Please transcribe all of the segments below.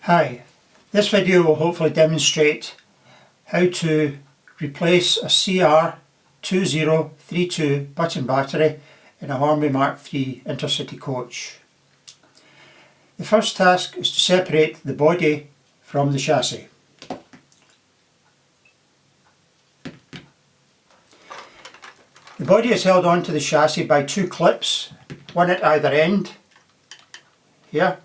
Hi, this video will hopefully demonstrate how to replace a CR2032 button battery in a Hornby Mk3 intercity coach. The first task is to separate the body from the chassis. The body is held onto the chassis by two clips, one at either end, here.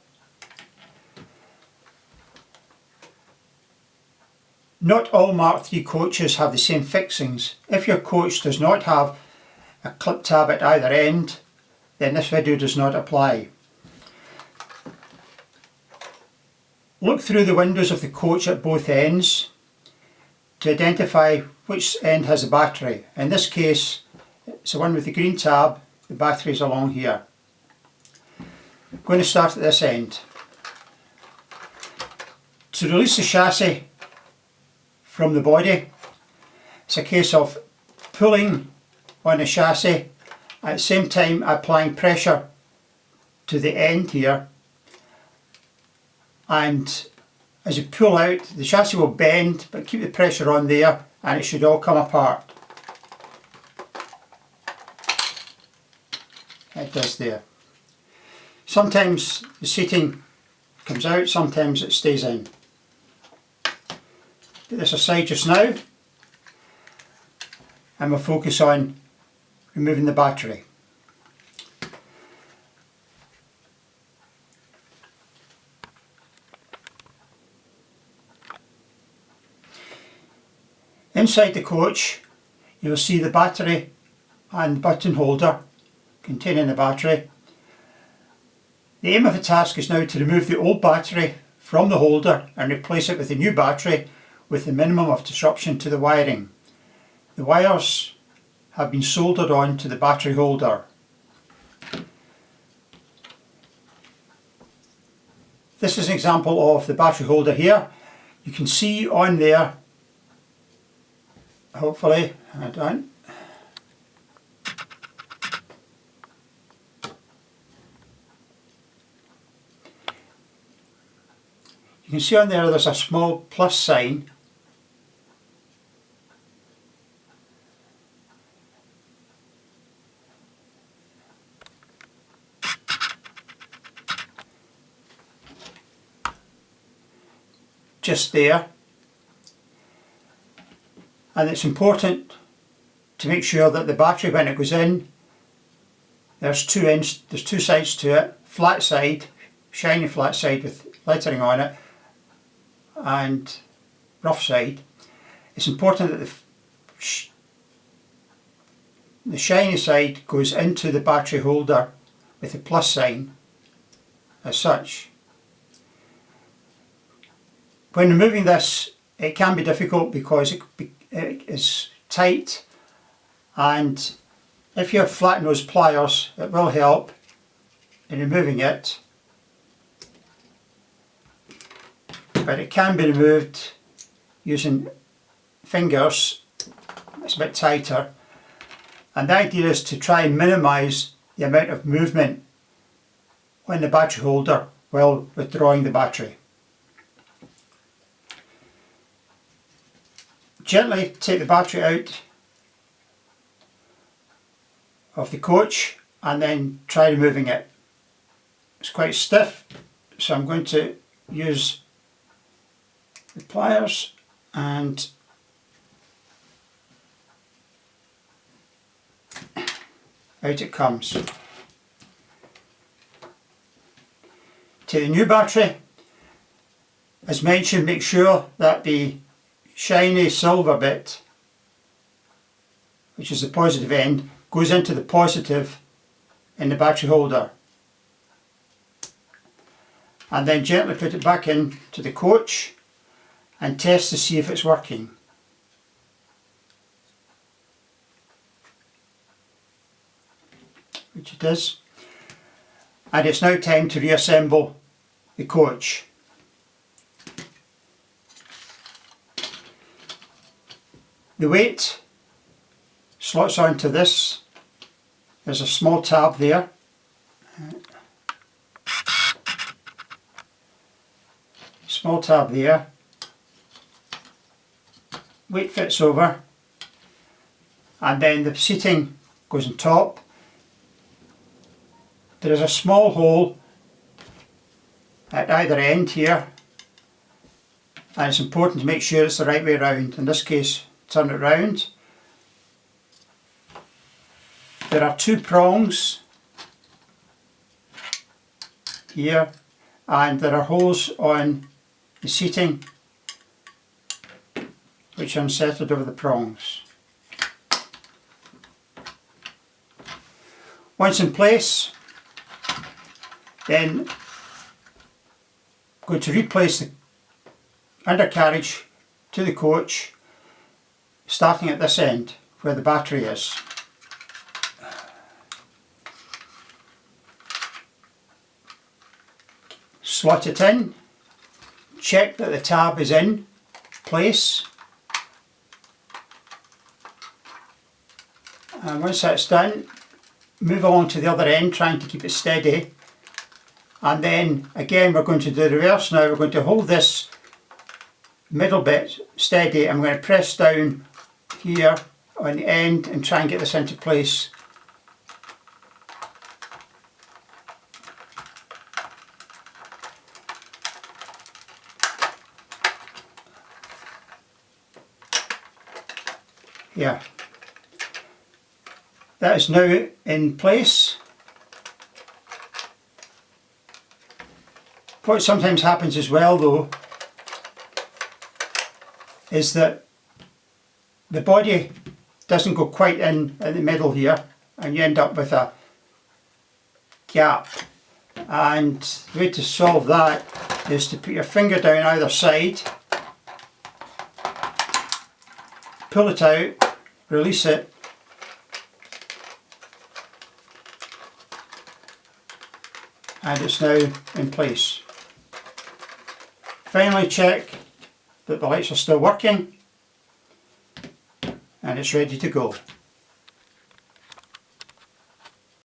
Not all Mk3 coaches have the same fixings. If your coach does not have a clip tab at either end, then this video does not apply. Look through the windows of the coach at both ends to identify which end has a battery. In this case, it's the one with the green tab, the battery is along here. I'm going to start at this end. To release the chassis from the body, it's a case of pulling on the chassis at the same time applying pressure to the end here, and as you pull out the chassis will bend, but keep the pressure on there and it should all come apart. It does there. Sometimes the seating comes out, sometimes it stays in. Put this aside just now and we'll focus on removing the battery. Inside the coach you will see the battery and button holder containing the battery. The aim of the task is now to remove the old battery from the holder and replace it with a new battery with the minimum of disruption to the wiring. The wires have been soldered on to the battery holder. This is an example of the battery holder here. You can see on there, hopefully, hold on. You can see on there's a small plus sign . Just there, and it's important to make sure that the battery, when it goes in, there's two sides to it, flat side, shiny flat side with lettering on it, and rough side. It's important that the shiny side goes into the battery holder with a plus sign as such. When removing this, it can be difficult because it is tight, and if you have flat nose pliers it will help in removing it, but it can be removed using fingers. It's a bit tighter, and the idea is to try and minimise the amount of movement on the battery holder while withdrawing the battery. Gently take the battery out of the coach and then try removing it. It's quite stiff, so I'm going to use the pliers and out it comes. Take the new battery. As mentioned, make sure that the shiny silver bit, which is the positive end, goes into the positive in the battery holder, and then gently put it back into the coach and test to see if it's working. Which it is. And it's now time to reassemble the coach. The weight slots onto this. There's a small tab there. Small tab there. Weight fits over, and then the seating goes on top. There is a small hole at either end here, and it's important to make sure it's the right way around. In this case, turn it round. There are two prongs here, and there are holes on the seating which are inserted over the prongs. Once in place, then going to replace the undercarriage to the coach, starting at this end where the battery is. Slot it in, check that the tab is in place, and once that's done, move along to the other end, trying to keep it steady. And then again we're going to do the reverse now. We're going to hold this middle bit steady. I'm going to press down here on the end and try and get this into place. Yeah. That is now in place. What sometimes happens as well though is that the body doesn't go quite in at the middle here, and you end up with a gap. And the way to solve that is to put your finger down either side, pull it out, release it, and it's now in place. Finally check that the lights are still working, and it's ready to go.